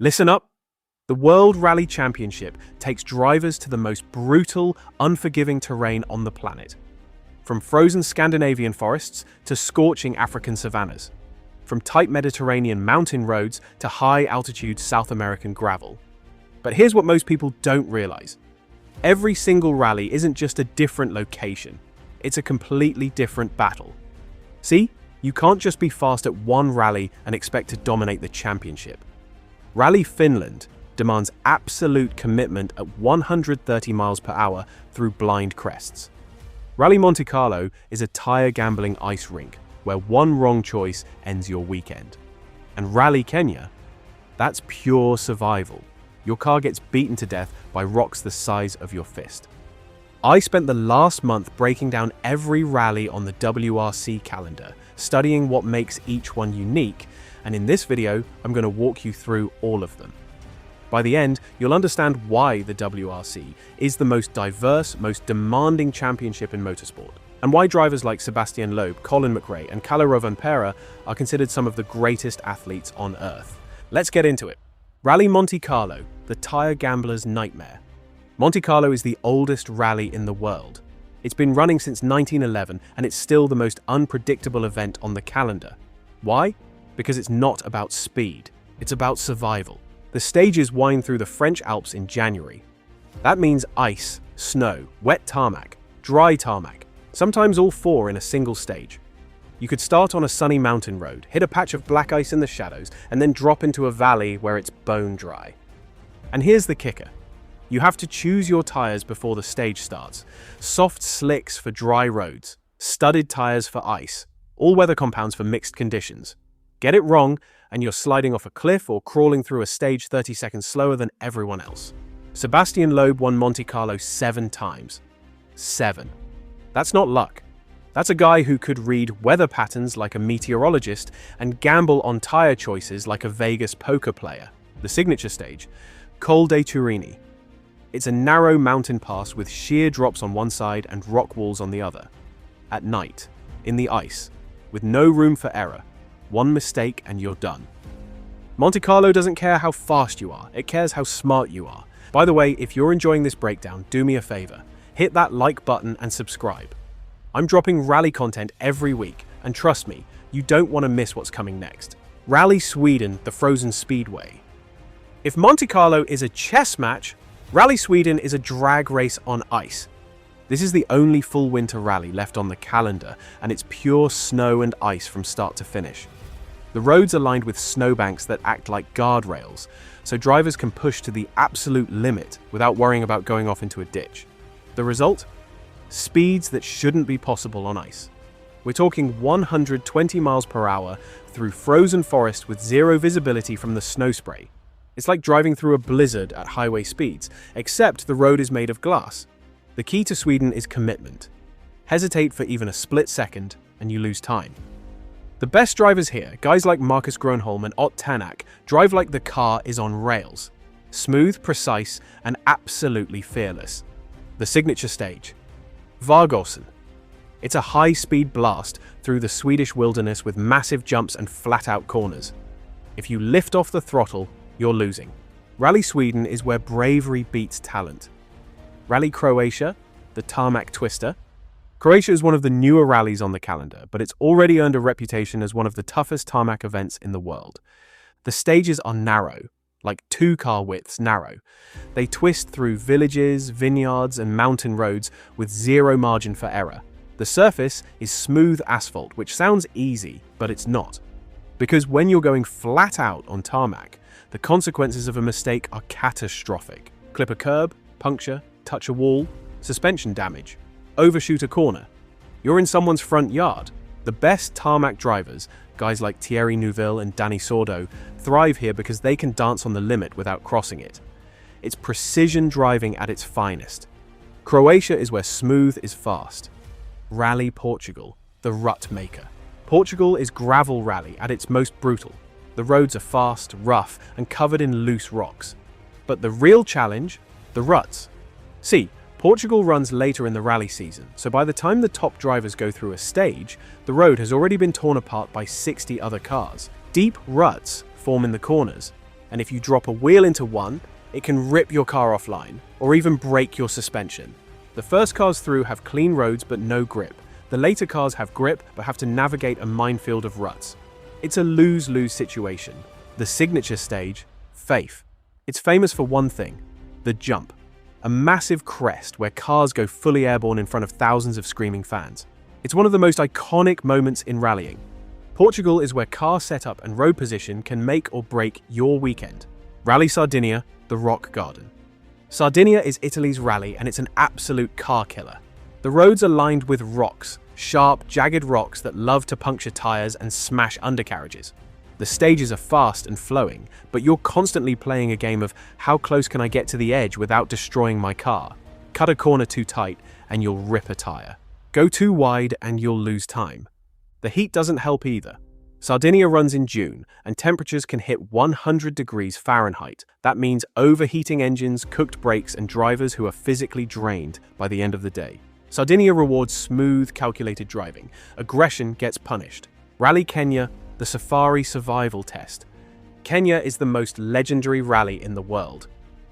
Listen up. The World Rally Championship takes drivers to the most brutal, unforgiving terrain on the planet. From frozen Scandinavian forests to scorching African savannas. From tight Mediterranean mountain roads to high-altitude South American gravel. But here's what most people don't realize. Every single rally isn't just a different location. It's a completely different battle. See, you can't just be fast at one rally and expect to dominate the championship. Rally Finland demands absolute commitment at 130 miles per hour through blind crests. Rally Monte Carlo is a tire gambling ice rink where one wrong choice ends your weekend. And Rally Kenya, that's pure survival. Your car gets beaten to death by rocks the size of your fist. I spent the last month breaking down every rally on the WRC calendar, studying what makes each one unique, and in this video, I'm going to walk you through all of them. By the end, you'll understand why the WRC is the most diverse, most demanding championship in motorsport, and why drivers like Sébastien Loeb, Colin McRae, and Kalle Rovanperä are considered some of the greatest athletes on Earth. Let's get into it. Rally Monte Carlo, the tire gambler's nightmare. Monte Carlo is the oldest rally in the world. It's been running since 1911, and it's still the most unpredictable event on the calendar. Why? Because it's not about speed, it's about survival. The stages wind through the French Alps in January. That means ice, snow, wet tarmac, dry tarmac, sometimes all four in a single stage. You could start on a sunny mountain road, hit a patch of black ice in the shadows, and then drop into a valley where it's bone dry. And here's the kicker. You have to choose your tires before the stage starts. Soft slicks for dry roads, studded tires for ice, all-weather compounds for mixed conditions. Get it wrong, and you're sliding off a cliff or crawling through a stage 30 seconds slower than everyone else. Sébastien Loeb won Monte Carlo 7 times. 7. That's not luck. That's a guy who could read weather patterns like a meteorologist and gamble on tire choices like a Vegas poker player. The signature stage, Col dei Turini. It's a narrow mountain pass with sheer drops on one side and rock walls on the other. At night, in the ice, with no room for error. One mistake and you're done. Monte Carlo doesn't care how fast you are, it cares how smart you are. By the way, if you're enjoying this breakdown, do me a favor. Hit that like button and subscribe. I'm dropping rally content every week, and trust me, you don't want to miss what's coming next. Rally Sweden, the frozen speedway. If Monte Carlo is a chess match, Rally Sweden is a drag race on ice. This is the only full winter rally left on the calendar, and it's pure snow and ice from start to finish. The roads are lined with snowbanks that act like guardrails, so drivers can push to the absolute limit without worrying about going off into a ditch. The result? Speeds that shouldn't be possible on ice. We're talking 120 miles per hour through frozen forest with zero visibility from the snow spray. It's like driving through a blizzard at highway speeds, except the road is made of glass. The key to Sweden is commitment. Hesitate for even a split second, and you lose time. The best drivers here, guys like Marcus Grönholm and Ott Tänak, drive like the car is on rails. Smooth, precise, and absolutely fearless. The signature stage. Vargåsen. It's a high-speed blast through the Swedish wilderness with massive jumps and flat-out corners. If you lift off the throttle, you're losing. Rally Sweden is where bravery beats talent. Rally Croatia, the tarmac twister. Croatia is one of the newer rallies on the calendar, but it's already earned a reputation as one of the toughest tarmac events in the world. The stages are narrow, like 2 car widths narrow. They twist through villages, vineyards, and mountain roads with zero margin for error. The surface is smooth asphalt, which sounds easy, but it's not. Because when you're going flat out on tarmac, the consequences of a mistake are catastrophic. Clip a curb, puncture, touch a wall, suspension damage, overshoot a corner. You're in someone's front yard. The best tarmac drivers, guys like Thierry Neuville and Danny Sordo, thrive here because they can dance on the limit without crossing it. It's precision driving at its finest. Croatia is where smooth is fast. Rally Portugal, the rut maker. Portugal is gravel rally at its most brutal. The roads are fast, rough, and covered in loose rocks. But the real challenge? The ruts. See, Portugal runs later in the rally season, so by the time the top drivers go through a stage, the road has already been torn apart by 60 other cars. Deep ruts form in the corners. and if you drop a wheel into one, it can rip your car offline, or even break your suspension. The first cars through have clean roads but no grip. The later cars have grip but have to navigate a minefield of ruts. It's a lose-lose situation. The signature stage, faith. It's famous for one thing, the jump. A massive crest where cars go fully airborne in front of thousands of screaming fans. It's one of the most iconic moments in rallying. Portugal is where car setup and road position can make or break your weekend. Rally Sardinia, the rock garden. Sardinia is Italy's rally, and it's an absolute car killer. The roads are lined with rocks, sharp, jagged rocks that love to puncture tires and smash undercarriages. The stages are fast and flowing, but you're constantly playing a game of how close can I get to the edge without destroying my car. Cut a corner too tight and you'll rip a tire. Go too wide and you'll lose time. The heat doesn't help either. Sardinia runs in June, and temperatures can hit 100 degrees Fahrenheit. That means overheating engines, cooked brakes, and drivers who are physically drained by the end of the day. Sardinia rewards smooth, calculated driving. Aggression gets punished. Rally Kenya, the safari survival test. Kenya is the most legendary rally in the world.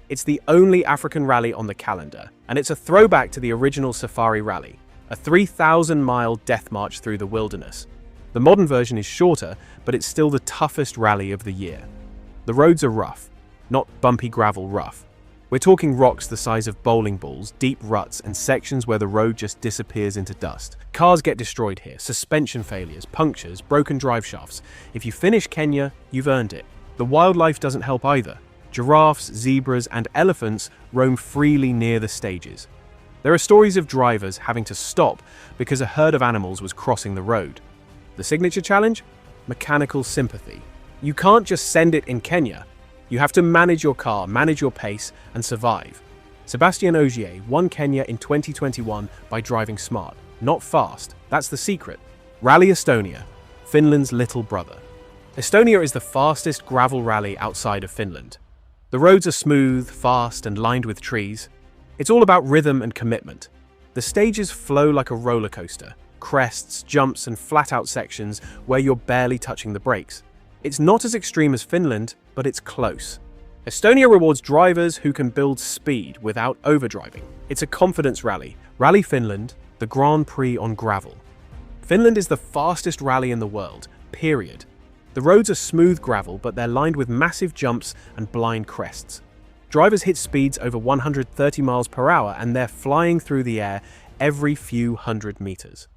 It's the only African rally on the calendar, and it's a throwback to the original safari rally, a 3,000-mile death march through the wilderness. The modern version is shorter, but it's still the toughest rally of the year. The roads are rough, not bumpy gravel rough. We're talking rocks the size of bowling balls, deep ruts, and sections where the road just disappears into dust. Cars get destroyed here, suspension failures, punctures, broken drive shafts. If you finish Kenya, you've earned it. The wildlife doesn't help either. Giraffes, zebras, and elephants roam freely near the stages. There are stories of drivers having to stop because a herd of animals was crossing the road. The signature challenge? Mechanical sympathy. You can't just send it in Kenya. You have to manage your car, manage your pace, and survive. Sébastien Loeb won Kenya in 2021 by driving smart, not fast. That's the secret. Rally Estonia, Finland's little brother. Estonia is the fastest gravel rally outside of Finland. The roads are smooth, fast, and lined with trees. It's all about rhythm and commitment. The stages flow like a roller coaster. Crests, jumps, and flat-out sections where you're barely touching the brakes. It's not as extreme as Finland, but it's close. Estonia rewards drivers who can build speed without overdriving. It's a confidence rally. Rally Finland, the Grand Prix on gravel. Finland is the fastest rally in the world, period. The roads are smooth gravel, but they're lined with massive jumps and blind crests. Drivers hit speeds over 130 miles per hour, and they're flying through the air every few hundred meters.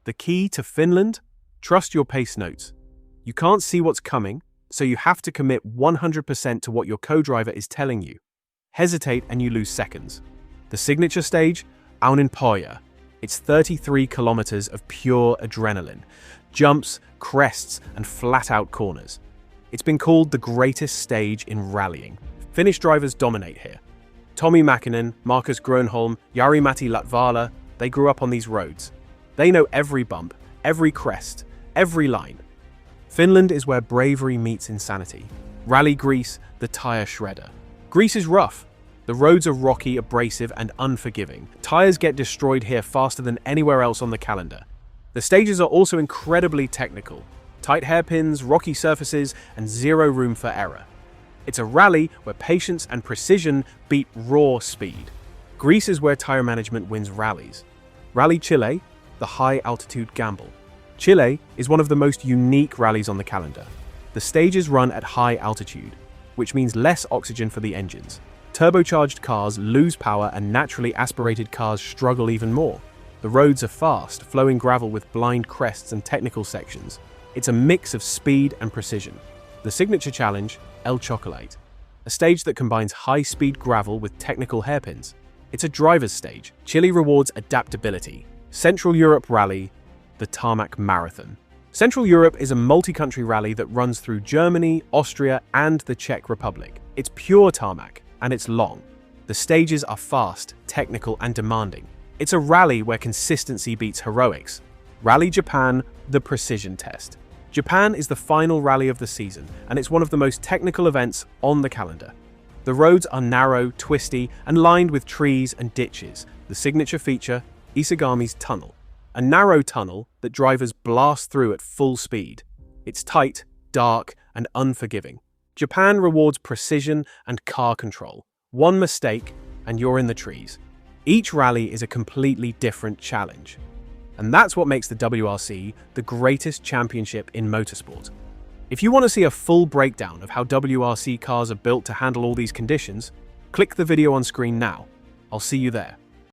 The key to Finland? Trust your pace notes. You can't see what's coming, so you have to commit 100% to what your co-driver is telling you. Hesitate and you lose seconds. The signature stage? Rovanperä. It's 33 kilometers of pure adrenaline. Jumps, crests, and flat-out corners. It's been called the greatest stage in rallying. Finnish drivers dominate here. Tommi Mäkinen, Markus Grönholm, Jari-Matti Latvala, they grew up on these roads. They know every bump, every crest, every line. Finland is where bravery meets insanity. Rally Greece, the tire shredder. Greece is rough. The roads are rocky, abrasive, and unforgiving. Tires get destroyed here faster than anywhere else on the calendar. The stages are also incredibly technical. Tight hairpins, rocky surfaces, and zero room for error. It's a rally where patience and precision beat raw speed. Greece is where tire management wins rallies. Rally Chile, the high-altitude gamble. Chile is one of the most unique rallies on the calendar. The stages run at high altitude, which means less oxygen for the engines. Turbocharged cars lose power and naturally aspirated cars struggle even more. The roads are fast, flowing gravel with blind crests and technical sections. It's a mix of speed and precision. The signature challenge, El Chocolate, a stage that combines high-speed gravel with technical hairpins. It's a driver's stage. Chile rewards adaptability. Central Europe Rally, the Tarmac Marathon. Central Europe is a multi-country rally that runs through Germany, Austria, and the Czech Republic. It's pure tarmac, and it's long. The stages are fast, technical, and demanding. It's a rally where consistency beats heroics. Rally Japan, the precision test. Japan is the final rally of the season, and it's one of the most technical events on the calendar. The roads are narrow, twisty, and lined with trees and ditches. The signature feature, Isagami's Tunnel, a narrow tunnel that drivers blast through at full speed. It's tight, dark, and unforgiving. Japan rewards precision and car control. One mistake, and you're in the trees. Each rally is a completely different challenge. And that's what makes the WRC the greatest championship in motorsport. If you want to see a full breakdown of how WRC cars are built to handle all these conditions, click the video on screen now. I'll see you there.